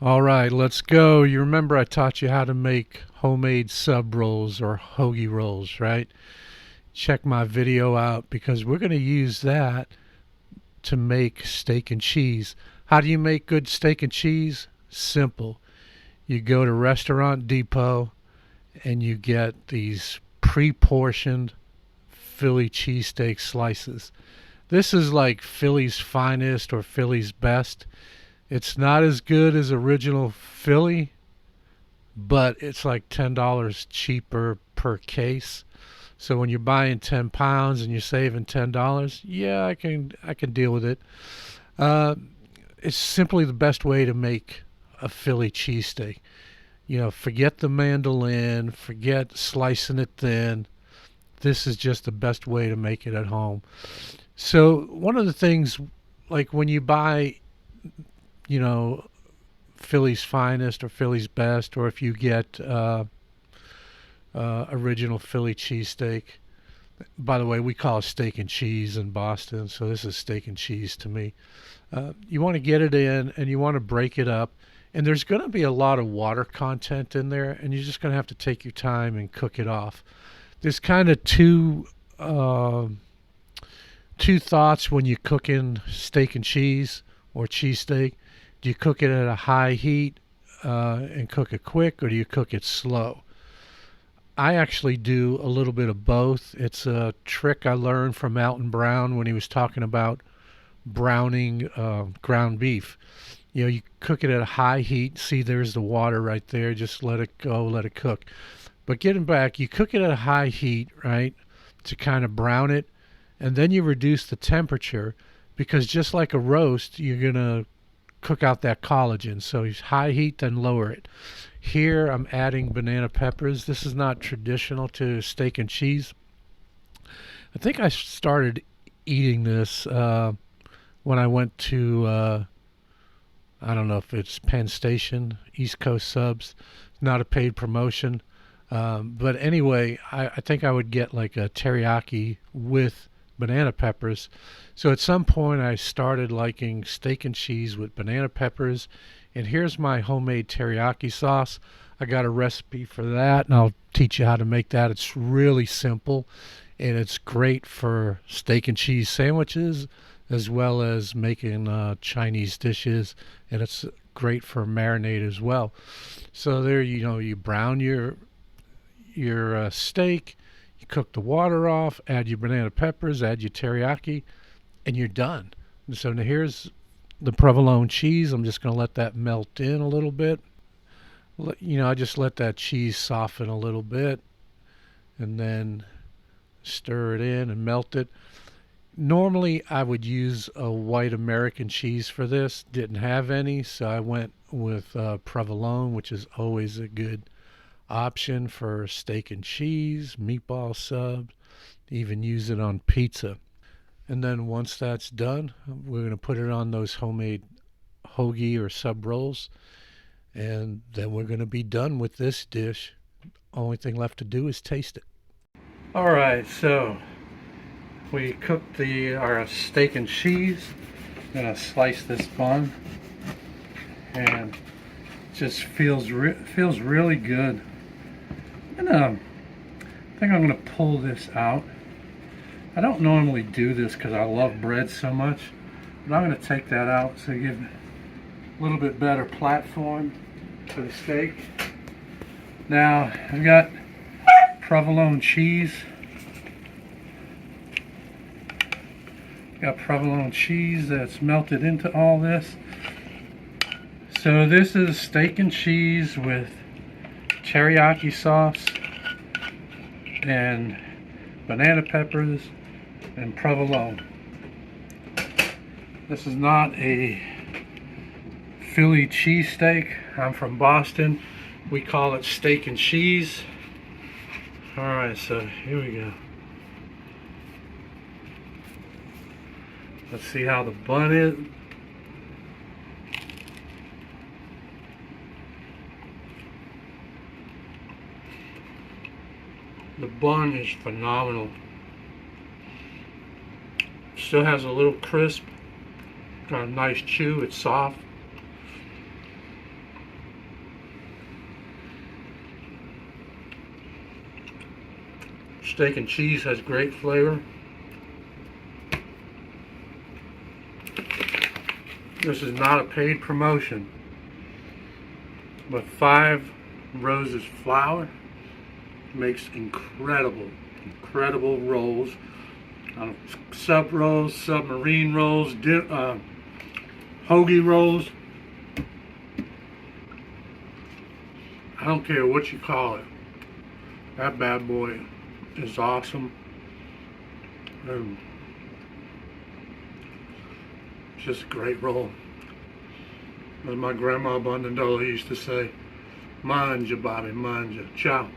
All right, let's go. You remember I taught you how to make homemade sub rolls or hoagie rolls, right? Check my video out because we're going to use that to make steak and cheese. How do you make good steak and cheese? Simple. You go to Restaurant Depot and you get these pre-portioned Philly cheesesteak slices. This is like Philly's finest or Philly's best. It's not as good as original Philly, but it's like $10 cheaper per case. So when you're buying 10 pounds and you're saving $10, yeah, I can deal with it. Uh, it's simply the best way to make a Philly cheesesteak. Forget the mandolin, forget slicing it thin. This is just the best way to make it at home. So one of the things, like when you buy, you know, Philly's finest or Philly's best, or if you get original Philly cheesesteak. By the way, we call it steak and cheese in Boston, so this is steak and cheese to me. You want to get it in and you want to break it up. And there's going to be a lot of water content in there, and you're just going to have to take your time and cook it off. There's kind of two thoughts when you cook in steak and cheese or cheesesteak. Do you cook it at a high heat and cook it quick, or do you cook it slow? I actually do a little bit of both. It's a trick I learned from Alton Brown when he was talking about browning ground beef. You cook it at a high heat. See, there's the water right there. Just let it go, let it cook. But getting back, you cook it at a high heat, right, to kind of brown it, and then you reduce the temperature because just like a roast, you're going to cook out that collagen. So high heat, then lower it. Here I'm adding banana peppers. This is not traditional to steak and cheese. I think I started eating this when I went to, I don't know if it's Penn Station, East Coast Subs. Not a paid promotion. But anyway, I think I would get like a teriyaki with banana peppers. So at some point I started liking steak and cheese with banana peppers. And here's my homemade teriyaki sauce. I got a recipe for that, and I'll teach you how to make that. It's really simple, and it's great for steak and cheese sandwiches as well as making Chinese dishes, and it's great for marinade as well. So there, you brown your steak, you cook the water off, add your banana peppers, add your teriyaki, and you're done. And so now here's the provolone cheese. I'm just going to let that melt in a little bit. I just let that cheese soften a little bit and then stir it in and melt it. Normally, I would use a white American cheese for this. Didn't have any, so I went with provolone, which is always a good option for steak and cheese, meatball subs, even use it on pizza. And then once that's done, we're going to put it on those homemade hoagie or sub rolls. And then we're going to be done with this dish. Only thing left to do is taste it. All right, so we cooked our steak and cheese. I'm going to slice this bun. And it just feels really good. And I think I'm going to pull this out. I don't normally do this because I love bread so much, but I'm going to take that out to give a little bit better platform to the steak. Now I've got provolone cheese. Got provolone cheese that's melted into all this. So this is steak and cheese with teriyaki sauce and banana peppers and provolone. This is not a Philly cheesesteak. I'm from Boston. We call it steak and cheese. Alright, so here we go. Let's see how the bun is. The bun is phenomenal. Still has a little crisp, got a nice chew, it's soft. Steak and cheese has great flavor. This is not a paid promotion, but 5 Roses flour makes incredible rolls. Sub rolls, submarine rolls, hoagie rolls. I don't care what you call it. That bad boy is awesome. It's just a great roll. As my grandma Bondandola used to say, manja, Bobby, manja. Ciao.